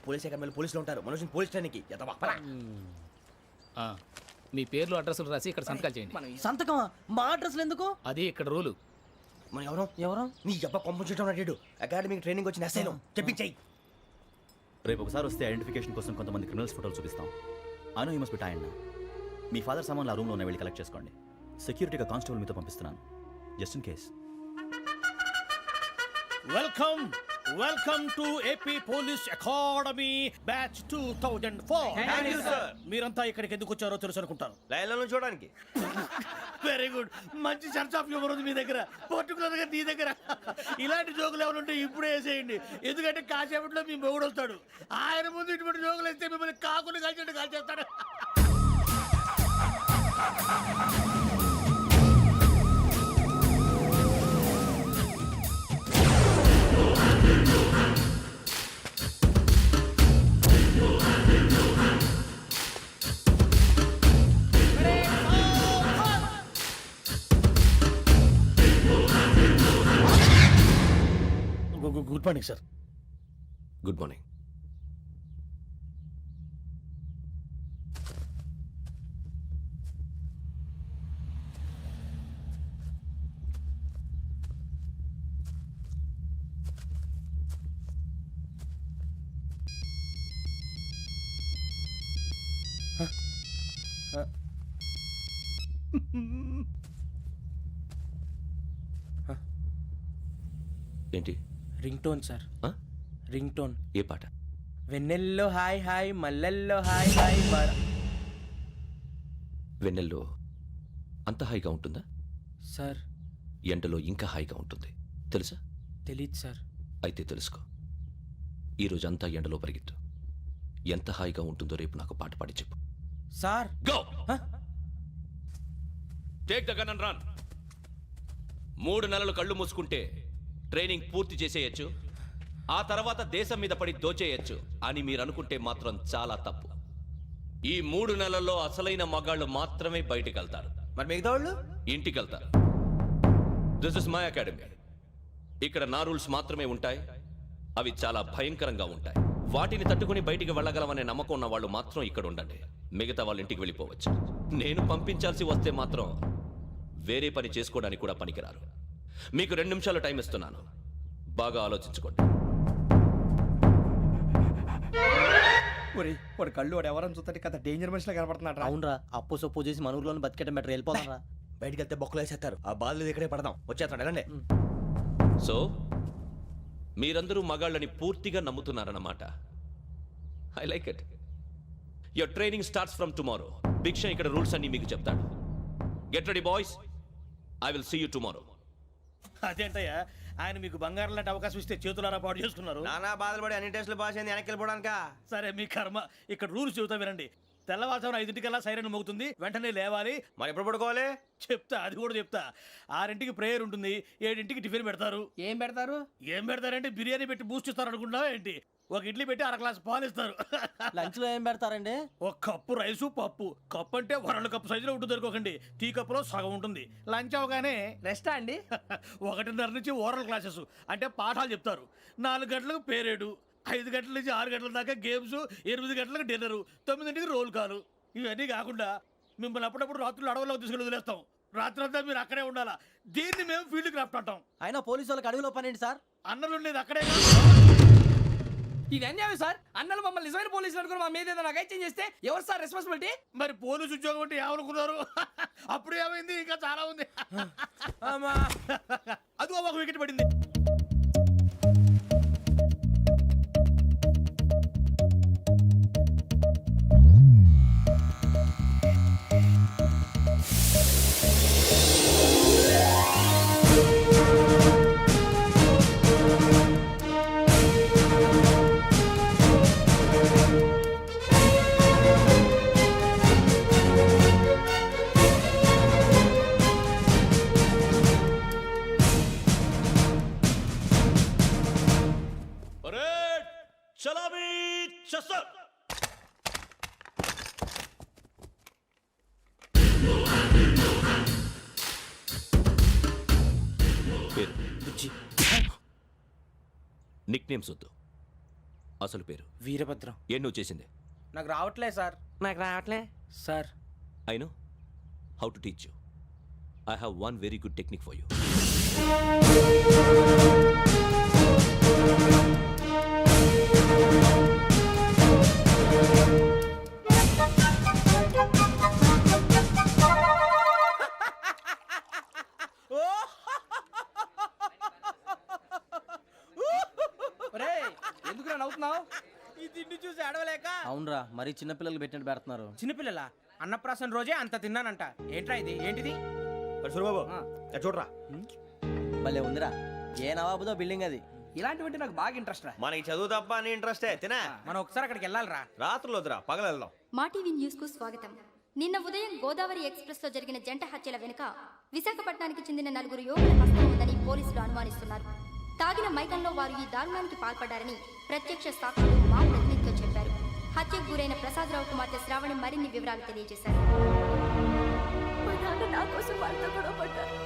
Police అకాడమీలో పోలీసులు ఉంటారు. మనోజ్ పోలీస్ ట్రైనింగ్ కి మీ పేర్లు అడ్రస్లు రాసి ఇక్కడ సంతకాలు చేయండి. సంతకమా? మా అడ్రస్లు ఎందుకు? అది ఇక్కడ రూలు. మనం ఎవరు నీ అబ్బా పంపించడం అన్నాడు. అకాడమిక్ ట్రైనింగ్ వచ్చిన అసైలం చెప్పించాయి. రేపు ఒకసారి వస్తే ఐడెంటిఫికేషన్ కోసం కొంతమంది క్రిమినల్స్ ఫోటోలు చూపిస్తాం. అను యూ మస్ట్ బి టైండ్. మీ ఫాదర్ సామాన్లు ఆ రూమ్లో ఉన్న వెళ్ళి కలెక్ట్ చేసుకోండి. సెక్యూరిటీగా కానిస్టేబుల్ మీతో పంపిస్తున్నాను, just in case. Welcome to AP police academy batch 2004. మీరంతా ఇక్కడికి ఎందుకు వచ్చారో తెలుసు అనుకుంటాను. లైన్లో చూడడానికి. Very good. మంచి సెన్స్ ఆఫ్ హ్యూమర్ ఉంది మీ దగ్గర, పర్టికులర్ గా నీ దగ్గర. ఇలాంటి జోకులు ఏమైనా ఉంటే ఇప్పుడే వేసేయండి, ఎందుకంటే కాసేపట్లో మీ మొగుడు వస్తాడు. ఆయన ముందు ఇటువంటి జోకులు వేస్తే మిమ్మల్ని కాకుని కాల్చేట్టు కాల్చేస్తాడు. Good morning sir. Good morning. ఏంటి? Ring tone sir. Ring tone. ఏ పాట? వెన్నెల్లో హాయ్ హాయ్, మల్లెల్లో హాయ్ హాయ్. వెన్నెల్లో అంత హాయిగా ఉంటుందా సార్? ఎండలో ఇంకా హాయిగా ఉంటుంది తెలుసా? తెలీదు సార్. అయితే తెలుసుకో. ఈరోజు అంతా ఎండలో పరిగెత్తు. ఎంత హాయిగా ఉంటుందో రేపు నాకు పాట పాడి చెప్పు. Sir go. Take the gun and run. 3 నెలలు కళ్ళు మూసుకుంటే ట్రైనింగ్ పూర్తి చేసేయచ్చు, ఆ తర్వాత దేశం మీద పడి దోచేయచ్చు అని మీరు అనుకుంటే మాత్రం చాలా తప్పు. ఈ 3 నెలల్లో అసలైన మగాళ్ళు మాత్రమే బయటికి వెళ్తారు. మరి మిగతా వాళ్ళు ఇంటికి వెళ్తారు. This is my academy. ఇక్కడ నా రూల్స్ మాత్రమే ఉంటాయి. అవి చాలా భయంకరంగా ఉంటాయి. వాటిని తట్టుకుని బయటికి వెళ్ళగలమనే నమ్మకం ఉన్న వాళ్ళు మాత్రం ఇక్కడ ఉండండి. మిగతా వాళ్ళు ఇంటికి వెళ్ళిపోవచ్చు. నేను పంపించాల్సి వస్తే మాత్రం వేరే పని చేసుకోవడానికి కూడా పనికిరారు. మీకు 2 నిమిషాలు టైం ఇస్తున్నాను, బాగా ఆలోచించుకోండి. వాడు కళ్ళు వాడు ఎవరని చూస్తే కదా డేంజర్ మనిషిలో కనపడుతున్నాడు. అవునరా, అప్పు సొప్పు చేసి మన ఊర్లో బతికేయడం బెటర్. వెళ్ళిపోతారా? బయటికి వెళ్తే బొక్కలు వేసేస్తారు. ఆ బాధలు ఇక్కడే పడదాం. వచ్చేస్తాడు వెళ్ళండి. సో మీరందరూ మగాళ్ళని పూర్తిగా నమ్ముతున్నారన్నమాట. I like it. Your training starts from tomorrow. Bhiksha ఇక్కడ రూల్స్ అన్ని మీకు చెప్తాడు. Get ready boys, I will see you tomorrow. అదేంటయ్యా, ఆయన మీకు బంగారం లాంటి అవకాశం ఇస్తే చేతులారా పాటు చేసుకున్నారు. నానా బాధలు పడి అన్ని టెస్టులు పాస్ అయింది, వెనక్కి వెళ్ళిపోవడానికా? సరే మీ కర్మ. ఇక్కడ రూల్స్ చెబుతా వినండి. తెల్లవారుజామున 5 సైరన్ మోగుతుంది, వెంటనే లేవాలి. మరి ఎప్పుడు పడుకోవాలి? చెప్తా, అది కూడా చెప్తా. 6 ప్రేయర్ ఉంటుంది, 7 టిఫిన్ పెడతారు. ఏం పెడతారు? ఏం పెడతారంటే బిర్యానీ పెట్టి బూస్ట్ ఇస్తారు అనుకుంటున్నావా ఏంటి? ఒక ఇడ్లీ పెట్టి 1 గ్లాస్ పాలు ఇస్తారు. లంచ్ లో ఏం పెడతారండి? ఒక కప్పు రైసు పప్పు. కప్పు అంటే 1 కప్పు సైజులో ఉంటుంది అనుకోకండి. టీ కప్పులో సగం ఉంటుంది. లంచ్ అవగానే రెస్టా అండి? 1:30 నుంచి ఓరల్ క్లాసెస్ అంటే పాఠాలు చెప్తారు. 4 గంటలకు పేరేడు, 5 గంటల నుంచి 6 గంటల దాకా గేమ్స్, 8 గంటలకు డిన్నరు, 9ంటికి రోల్ కాలు. ఇవన్నీ కాకుండా మిమ్మల్ని అప్పుడప్పుడు రాత్రులు అడవుల్లో తీసుకుని వదిలేస్తాం. రాత్రి అంతా మీరు అక్కడే ఉండాలా. దీన్ని మేము ఫీల్డ్ క్రాఫ్ట్ అంటాం. అయినా పోలీసు వాళ్ళకి అడవిలో పని ఏంటి సార్? అన్నలు ఉండేది అక్కడే. ఇది అన్యాయం సార్. అన్నలు మమ్మల్ని నిజమైన పోలీసులు అనుకుని మా మీద ఏదైనా నగైత్యం చేస్తే ఎవరు సార్ రెస్పాన్సిబిలిటీ? మరి పోలీసు ఉద్యోగం అంటే ఏమనుకున్నారు? అప్పుడు ఏమైంది? ఇంకా చాలా ఉంది. అది ఒక వికెట్ పడింది. నిక్ నేమ్స్ వద్దు, అసలు పేరు వీరభద్రం. ఏం నువ్వు చేసింది? నాకు రావట్లే సార్. నాకు రావట్లే sir. I know how to teach you. I have one very good technique for you. ఎందుకు నవ్వుతున్నావు? ఈ తిండి చూసి అడవలేక. అవునరా మరీ చిన్నపిల్లలు పెట్టినట్టు పెడుతున్నారు. చిన్నపిల్లల అన్నప్రాసన రోజే అంత తిన్నానంట. ఏంట్రా ఇది? ఏంటిది? సూరిబాబు చూడరా. భలే ఉందిరా. ఏ నవాబుదో బిల్డింగ్ అది. ఇలాంటివంటే నాకు బాగా ఇంట్రెస్ట్ రా. మనకి చదువు తప్ప అని ఇంట్రెస్టే తినా. మనం ఒకసారి అక్కడికి వెళ్ళాలిరా. రాత్రులు వద్దురా, పగలు వెళ్దాం. మా టీవీ న్యూస్ కు స్వాగతం. నిన్న ఉదయం గోదావరి ఎక్స్ప్రెస్ లో జరిగిన జంట హత్యల వెనుక విశాఖపట్నానికి చెందిన 4 యువకుల హస్తం ఉందని పోలీసులు అనుమానిస్తున్నారు. తాగిన మైకంలో వారు ఈ దారుణానికి పాల్పడ్డారని ప్రత్యక్ష సాక్షులు మా ప్రతినిధితో చెప్పారు. హత్యకు గురైన ప్రసాదరావు కుమార్తె శ్రావణి మరిన్ని వివరాలు తెలియజేశారు. మా నాన్న నా కోసం వాళ్ళతో గొడవ పడ్డారు,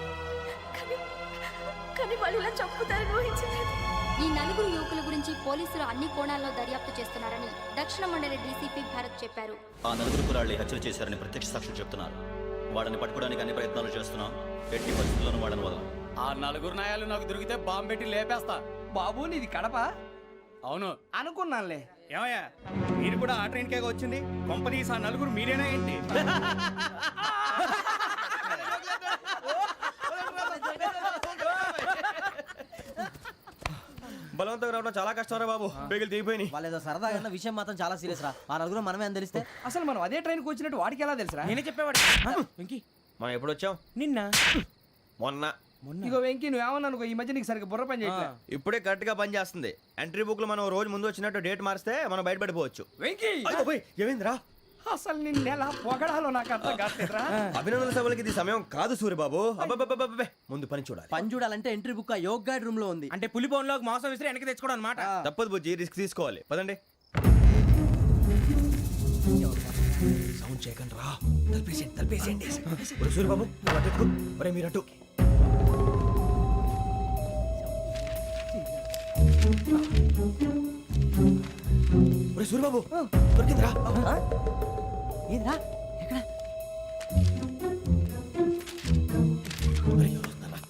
కానీ వాళ్ళు ఇలా చంపుతారని ఊహించలేదు. ఈ 4 యువకుల గురించి పోలీసులు అన్ని కోణాల్లో దర్యాప్తు చేస్తున్నారని దక్షిణ మండలి డీసీపీ భరత్ చెప్పారు. ఆ 4 కురాళ్ళు హత్యలు చేశారని ప్రత్యక్ష సాక్షులు చెప్తున్నారు. వాళ్ళని పట్టుకోవడానికి అన్ని ప్రయత్నాలు చేస్తున్నాం. ఎట్టి పరిస్థితుల్లోనూ వాళ్ళని వదలం. ఆ 4 నాయాలు నాకు దొరికితే బాంబు పెట్టి లేపేస్తా. బాబు నీది కడప? అవును అనుకున్నానులే. ఏమయ్యా మీరు కూడా ఆ ట్రైన్ కేగా వచ్చింది? కంపెనీస్ ఆ 4 మీరేనా ఏంటి? బలవంతంగా రావడం చాలా కష్టం రా బాబు. బేగులు దిగిపోయినాయి. వాళ్ళేదో సరదాగా విషయం మాత్రం చాలా సీరియస్ రా. ఆ 4 మనమే అని తెలిస్తే అసలు మనం అదే ట్రైన్కి వచ్చినట్టు వాడికి ఎలా తెలుసురా? నేనే చెప్పేవాడు. వెంకీ మనం ఎప్పుడు వచ్చాం? నిన్న మొన్న. ఇగో వెంకీ నువ్వేమన్నా అనుకో, ఈ మధ్య నీకు సరిగ్గా బుర్ర పని చేయట్లే. ఇప్పుడే కరెక్ట్ గా పని చేస్తుంది. ఎంట్రీ బుక్ లో మనం రోజు ముందు వచ్చినట్టు డేట్ మారిస్తే మనం బయటపడిపోవచ్చు. వెంకీ ఏమైందిరా? అసలు నిన్న ఎలా పొగడాలో నాకు అర్థం కాట్లేదురా. అభినందన సభలకి ఇది సమయం కాదు సూర్యబాబు. అబ్బబ్బబ్బబ్బబ్బే, ముందు పని చూడాలి. పని చూడాలంటే ఎంట్రీ బుక్ ఆ యోగ్ గైడ్ రూమ్ లో ఉంది. అంటే పులి బోన్లోకి మాంసం విసిరి వెనక్కి తెచ్చుకోవడం అనమాట. తప్పదు బుజ్జి, రిస్క్ తీసుకోవాలి. పదండి. సౌండ్ చేయకండి రా. తలపేసేయండి. సూర్యబాబు నువ్వు అటు ఎక్కు. ఒరే మీరు అటు. ఒరే సూర్యబాబు దొరికిందిరా. ఏంద్రా ఎక్కడ? ఒరే, ఎవరు వస్తున్నారా?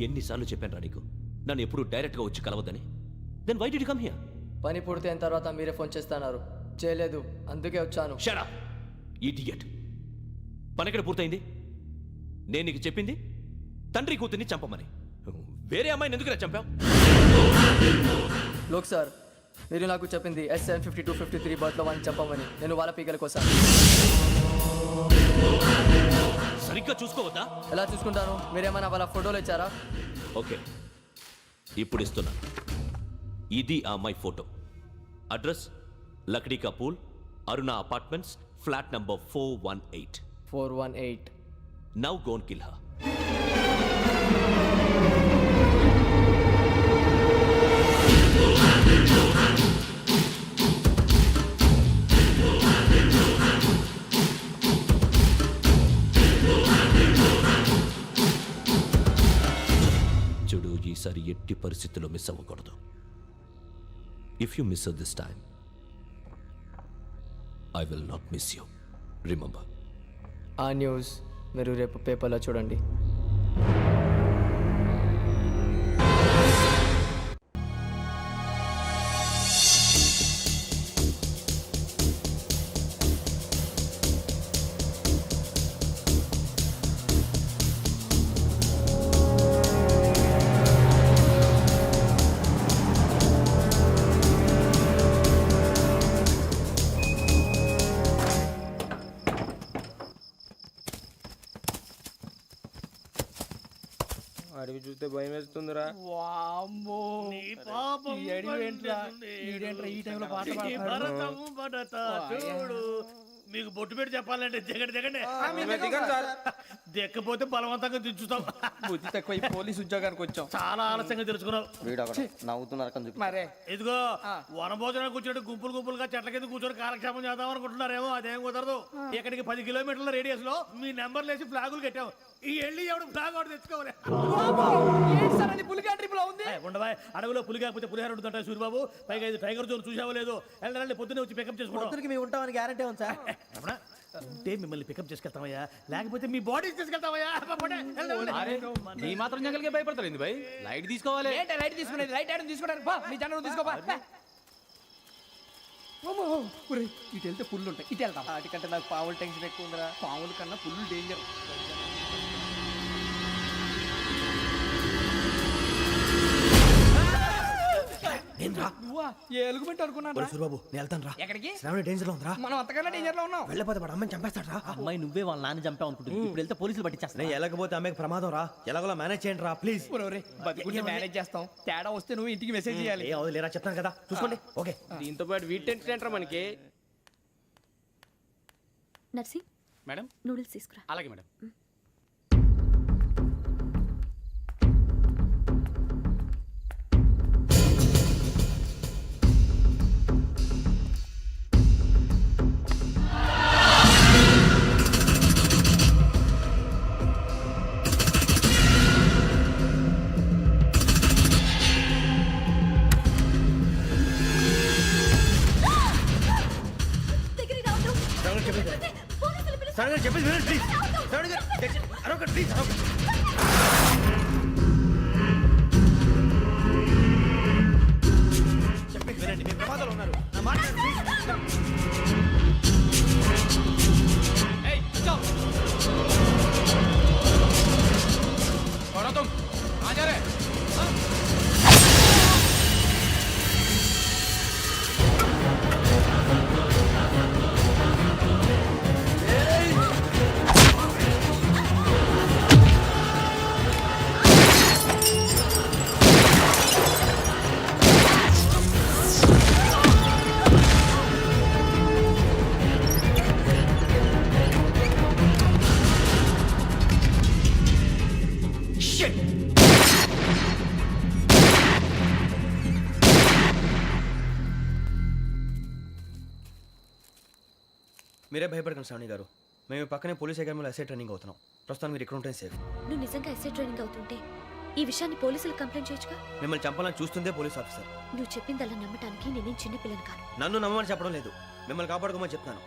ఎన్నిసార్లు చెప్పాను రా నీకు నన్ను ఎప్పుడు డైరెక్ట్ గా వచ్చి కలవద్దని? Then why did you come here? పని పూర్తయిన తర్వాత మీరే ఫోన్ చేస్తున్నారు. చేయలేదు, అందుకే వచ్చాను. Shut up idiot. పని ఎక్కడ పూర్తయింది? నేను నీకు చెప్పింది తండ్రి కూతుర్ని చంపమని. వేరే అమ్మాయిని ఎందుకురా చంపావు? లోక్ సార్, మీరు నాకు చెప్పింది SN5253 బర్త్లో వాడిని చంపమని. నేను వాళ్ళ పీకల కోసం. సరిగ్గా చూసుకోవద్దా? ఎలా చూసుకుంటాను? మీరేమైనా వాళ్ళ ఫోటోలు ఇచ్చారా? ఓకే, ఇప్పుడు ఇస్తున్నాను. ఇది ఆ అమ్మాయి ఫోటో. అడ్రస్ లక్డీ కా pool, Aruna apartments, flat number 418. 418. Now go and kill her. చూడు, ఈసారి ఎట్టి పరిస్థితుల్లో మిస్ అవ్వకూడదు. If you miss this time I will not miss you. Remember. ఆ న్యూస్ మీరు రేపు పేపర్లో చూడండి. అడవి చూస్తే భయం వేస్తుందిరా. వామ్మో, నీ పాపం ఈ అడివి ఏంట్రా? పండుతుంది. ఈడేంట్రా ఈ టైంలో పాట ఈ పాడుతున్నాడు? భరతము భరత చూడు మీకు బొట్టు పెట్టి చెప్పాలంటే దిగండి దిగండి సార్. దిక్కపోతే బలవంతంగా దించుతాం. బుద్ధి తక్కువ పోలీస్ ఉద్యోగానికి వచ్చాం. చాలా ఆలస్యంగా తెలుసుకున్నావు. వీడు అక్కడ నవ్వుతున్నారు కని చూపి. మరే ఇదిగో వనభోజనానికి కూర్చోటి గుంపులుగా చెట్ల కింద కూర్చొని కాలక్షేపం చేద్దాం అనుకుంటున్నారేమో, అదేం కుదరదు. ఇక్కడికి 10 కిలోమీటర్ల రేడియస్ లో మీ నెంబర్లు వేసి ఫ్లాగులు కట్టాం. ఈ వెళ్ళి ఎవడు ఫ్లాగ్ ఒకటి తెచ్చుకోవాలి. ఏంటి సార్ అది పులిగా ట్రిప్ లో ఉంది? ఉండవా, అడవిలో పులి కాకపోతే పులిహార ఉంటుంటాయి సూరిబాబు. పైగా ఇది టైగర్ జోన్ చూసావో లేదో. వెళ్ళండి పొద్దున్నే వచ్చి పికప్ చేసుకుంటాం. పొద్దునకి మేము ఉంటామని గ్యారంటీ ఉంది సార్. రమణ, ఉంటే మిమ్మల్ని పికప్ చేసుకెళ్తామయ్యా, లేకపోతే మీ బాడీ తీసుకెళ్తామయ్యా. నీ మాత్రం జంగల్కే భయపడతారు ఏంది భయ్? లైట్ తీసుకోవాలి. ఏంటి లైట్ తీసుకునేది? లైట్ ఐటమ్ తీసుకోవడానికి బా, మీ జనం తీసుకోబా. ఇటు వెళ్తే పుల్లు ఉంటాయి, ఇటు వెళ్తాం. వాటికంటే నాకు పావులు టెన్షన్ ఎక్కువ ఉందిరా. పాముల కన్నా పుల్లు డేంజర్. నేను రా నువ్వా? ఏ ఎలుగుబెట్టి అనుకున్నాను రా. సూరిబాబు నేను వెళ్తాను రా. ఎక్కడికి? శ్రావణి డేంజర్ లో ఉందిరా. మనం అంతకన్నా డేంజర్ లో ఉన్నాం. వెళ్ళపోతే వాడు అమ్మని చంపేస్తాడు రా. అమ్మాయి నువ్వే వాళ్ళ నాన్న చంపావు అనుకుంటుంది. ఇప్పుడు వెళ్తే పోలీసులు పట్టించేస్తా. నేను వెళ్ళకపోతే అమ్మాయికి ప్రమాదం రా. ఎలాగోలా మేనేజ్ చేయండి రా ప్లీజ్. బతికుంటే మేనేజ్ చేస్తాం. తేడా వస్తే నువ్వు ఇంటికి మెసేజ్ చేయాలి. ఏ అవదు లేరా, చెప్తాను కదా, చూసుకోండి. ఓకే. దీంతో పాటు వీటి టెన్షన్ ఏంట్రా మనకి? నర్సి మేడం నూడిల్స్ తీసుకురా. అలాగే మేడం. శ్రావణి చెప్పేసి వినండి ప్లీజ్. శ్రావణి గారు అరొకటి ప్లీజ్. చెప్పేసి వినండి, మీరు ప్రమాదాలు ఉన్నారు. నా మాట ప్లీజ్. ఏయ్ चुप छोड़ो तुम आ जा रहे మీరే భయపడకండి శ్రావణి గారు. మేము పక్కనే పోలీస్ అకాడమీలో ఎస్ఐ ట్రైనింగ్ అవుతున్నాం. ప్రస్తుతం మీరు ఇక్కడ ఉంటే సేఫ్. నువ్వు నిజంగా ఎస్ఐ ట్రైనింగ్ అవుతుంటే ఈ విషయాన్ని పోలీసులకు కంప్లైంట్ చేయొచ్చుగా. మిమ్మల్ని చంపాలని చూస్తుందే పోలీస్ ఆఫీసర్. నువ్వు చెప్పిందల్లా నమ్మటానికి నేనేం చిన్నపిల్లని కాను. నన్ను నమ్మమని చెప్పడం లేదు, మిమ్మల్ని కాపాడుకోమని చెప్తాను.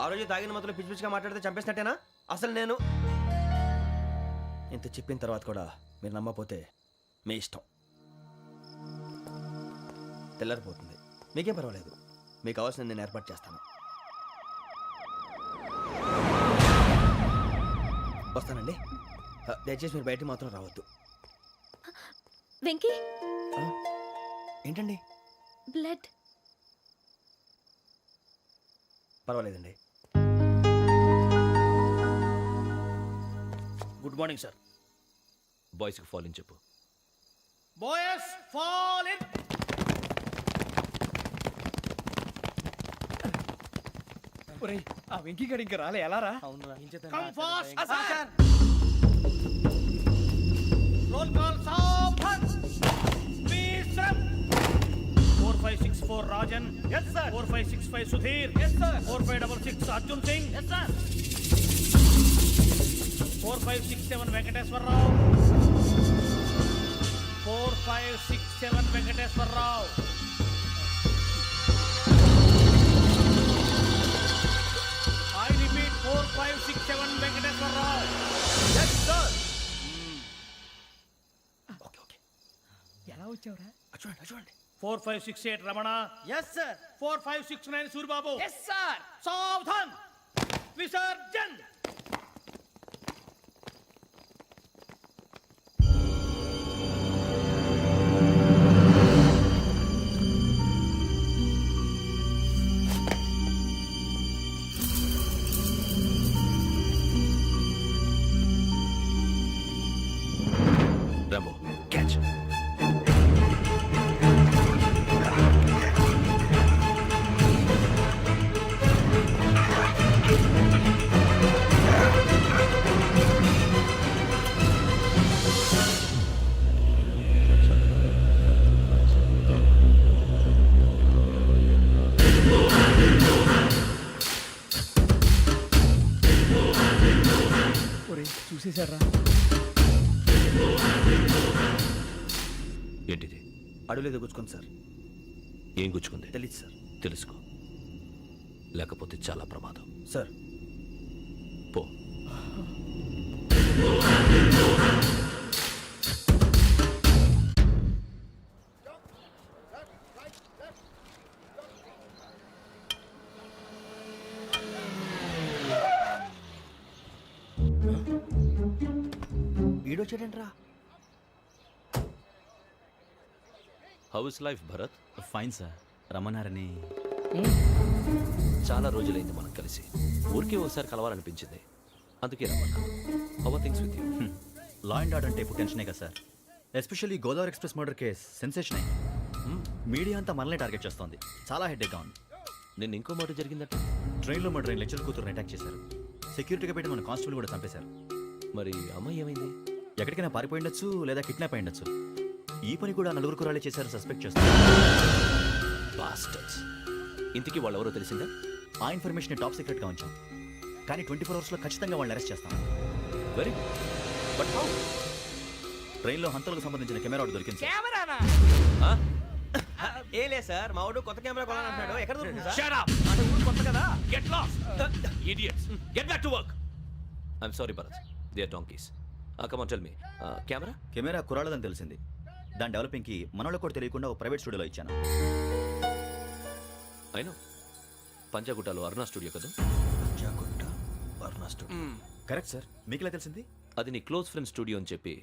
ఆ రోజు తాగిన మత్తులో పిచ్చి పిచ్చిగా మాట్లాడితే చంపేసినట్టేనా? అసలు నేను ఇంత చెప్పిన తర్వాత కూడా మీరు నమ్మపోతే మీ ఇష్టం. తెల్లారిపోతుంది, మీకేం పర్వాలేదు. మీకు కావాల్సిన నేను ఏర్పాటు చేస్తాను. వస్తానండి. దయచేసి మీరు బయటికి మాత్రం రావద్దు. వెంకీ ఏంటండి? బ్లడ్. పర్వాలేదండి. Good morning sir. బాయ్స్ కి ఫాలో చెప్పు. Boys fall in. ఒరేయ్, ఆ వెంకీ గడి ఇంకా రాలే, ఎలా రా? Come fast sir. Roll call సావధాన్. విశ్రమ్. 4564 Rajan. yes sir. 4565 Sudheer. yes sir. 4566 Arjun Singh. yes sir. 4567 Venkateswararao. 4567 Venkateswararao. I repeat 4567 Venkateswararao. yes sir. Okay okay, ఎలా వచ్చావురా? చూడండి చూడండి. 4568 Ramana. Yes sir. 4569 Suribabu. Yes sir. సావధాన్. విసర్జన్. Rambo catch. తీసాడ్రా. ఏంటిది? అడవిలో గుచ్చుకోండి సార్. ఏం గుచ్చుకుంది? తెలీదు సార్. తెలుసుకో, లేకపోతే చాలా ప్రమాదం. సార్ పో. ఈడొచ్చాడేంట్రా? How's life Bharat? Fine sir. రమ్మన్నారని. చాలా రోజులైంది మనం కలిసి. ఊరికే ఒకసారి కలవాలనిపించింది, అందుకే రమ్మన్నా. How are things with you? Law and order అంటే ఇప్పుడు టెన్షనే కదా sir. Especially Godavari express murder case sensation అయింది. మీడియా అంతా మనల్ని టార్గెట్ చేస్తోంది. చాలా హెడ్ఏక్గా ఉంది. నిన్న ఇంకో మాట జరిగిందట. ట్రైన్లో మా ట్రైన్ లెక్చర్ కూతురుని అటాక్ చేశారు. సెక్యూరిటీగా పెట్టి మన కానిస్టేబుల్ కూడా చంపేశారు. మరి అమ్మాయి ఏమైంది? ఎక్కడికైనా పారిపోయి ఉండొచ్చు, లేదా కిడ్నాప్ అయి ఉండొచ్చు. ఈ పని కూడా నలుగురు కురాలే చేశారు సస్పెక్ట్ చేస్తారు. బాస్టర్స్. ఇంతకీ వాళ్ళు ఎవరో తెలిసిందా? ఆ ఇన్ఫర్మేషన్ టాప్ సీక్రెట్గా ఉంచాం, కానీ 24 అవర్స్లో ఖచ్చితంగా వాళ్ళని అరెస్ట్ చేస్తాం. Very but how? ట్రైన్లో హంతలకు సంబంధించిన కెమెరా ఒకటి దొరికింది సార్. కెమెరానా? ఏలే సార్, మా వాడు కొత్త కెమెరా కొనాలంటున్నాడు. ఎక్కడ దొరుకుతుంది సార్? Shut up! అంటే ఊరు కొత్త కదా. Get lost! Idiots! Get back to work! I'm sorry, Bharat. They are donkeys. Come on, tell me. Camera? Camera కురాలదని తెలిసింది. దాని డెవలపింగ్కి మనోళ్ళకు కూడా తెలియకుండా ఒక ప్రైవేట్ స్టూడియోలో ఇచ్చాను. I know. పంజాగుట్టలో అరుణ స్టూడియో కదా? పంజాగుట్ట అరుణ స్టూడియో. Correct sir. మీకు ఎలా తెలిసింది? అది నీ క్లోజ్ ఫ్రెండ్ స్టూడియో అని చెప్పి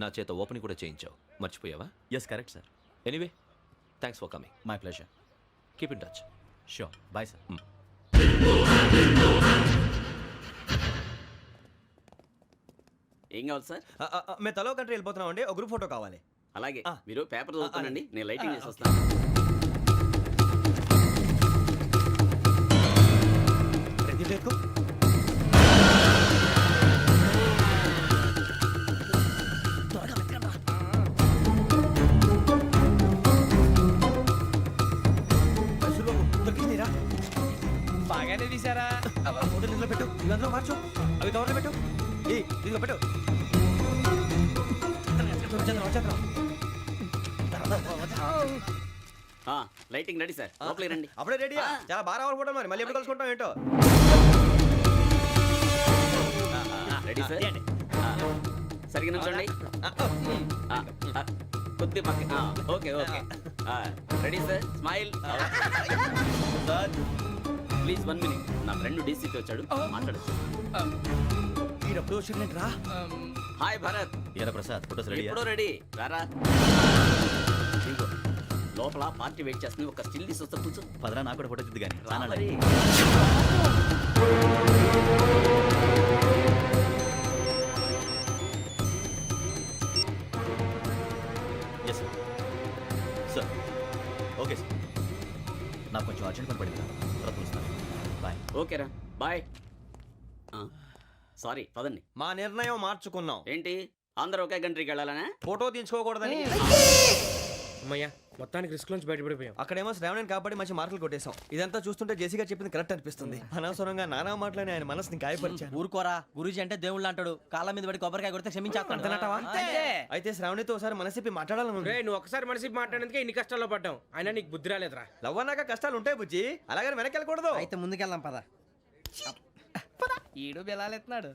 నా చేత ఓపెనింగ్ కూడా చేయించావు. మర్చిపోయావా? Yes correct sir. Anyway, thanks for coming. My pleasure. Keep in touch. Sure. Bye sir. ఏం కావాలి సార్? మేము తలో కంట్రీ వెళ్ళిపోతున్నాం అండి. ఒక గ్రూప్ ఫోటో కావాలి. అలాగే, ఆ. మీరు పేపర్ చదువుతానండి, అలాగే. నేను లైటింగ్ చేసి వస్తాను. ప్రదీప్ ఎక్కు. దొరికిందిరా. బాగానే తీసారా. ఫోటో ఇందులో పెట్టు. ఇవి అందులో మార్చు. అవి కవర్లో పెట్టు. ఇదిగో పెట్టు. వచ్చేద్దాం. లైటింగ్ రెడీ సార్, లోపలికి రండి. అప్పుడే రెడీ. చాలా బాగా రావాలి ఫోటో. మరి మళ్ళీ ఎప్పుడు కలుసుకుంటాం ఏంటో. Ready sir. సరిగ్గా నుంచోండి. కొద్ది పక్క. Okay okay. Ready sir. Smile. Please 1 minute. నా ఫ్రెండ్ డీసీకి వచ్చాడు, మాట్లాడచ్చు. ఈడప్పుడు వచ్చిందంటరా. హాయ్ భరత్. ఎరా ప్రసాద్, ఫోటోస్ రెడీ? ఎప్పుడో రెడీ. రారా. ఇదిగో, లోపల పార్టీ వెయిట్ చేస్తుంది. ఒక స్టిల్ తీసి వస్తా, కూర్చో. పదరా, నాకు కూడా ఫోటో తిద్దు కానీ. రా మరి. Yes sir. Sir okay sir. నాకు కొంచెం అర్జెంట్ పని పడింది. తర్వాత చూస్తాను. బాయ్. ఓకేరా, బాయ్. సారీ, పదండి. మా నిర్ణయం మార్చుకున్నాం. ఏంటి, అందరూ ఒకే కంట్రీకి వెళ్ళాలనే? ఫోటో తీసుకోకూడదని. అమ్మయ్యా, మొత్తానికి రిస్క్ నుంచి బయటపడిపోయాం. అక్కడేమో శ్రావణిని కాబట్టి మంచి మార్కులు కొట్టేశాం. ఇదంతా చూస్తుంటే జేసీగా చెప్పింది కరెక్ట్ అనిపిస్తుంది. అనవసరంగా నానా మాటలని ఆయన మనసుని గాయపరిచాను. ఊరుకోరా, గురూజీ అంటే దేవుళ్ళు అంటాడు. కాళ్ళ మీద పడి కొబ్బరికాయ కొడితే క్షమించేస్తాను. అయితే శ్రావణితో ఒకసారి మనసిప్పి మాట్లాడాలను. రే, నువ్వు ఒకసారి మనిషి మాట్లాడేందుకే ఇన్ని కష్టాల్లో పడ్డాం. అయినా నీకు బుద్ధి రాలేదురా. లవ్ అన్నాక కష్టాలు ఉంటాయి బుజ్జి, అలాగని వెనక్కి వెళ్ళకూడదు. అయితే ముందుకెళ్దాం పద. ఈడు బెలాలెత్తున్నాడు.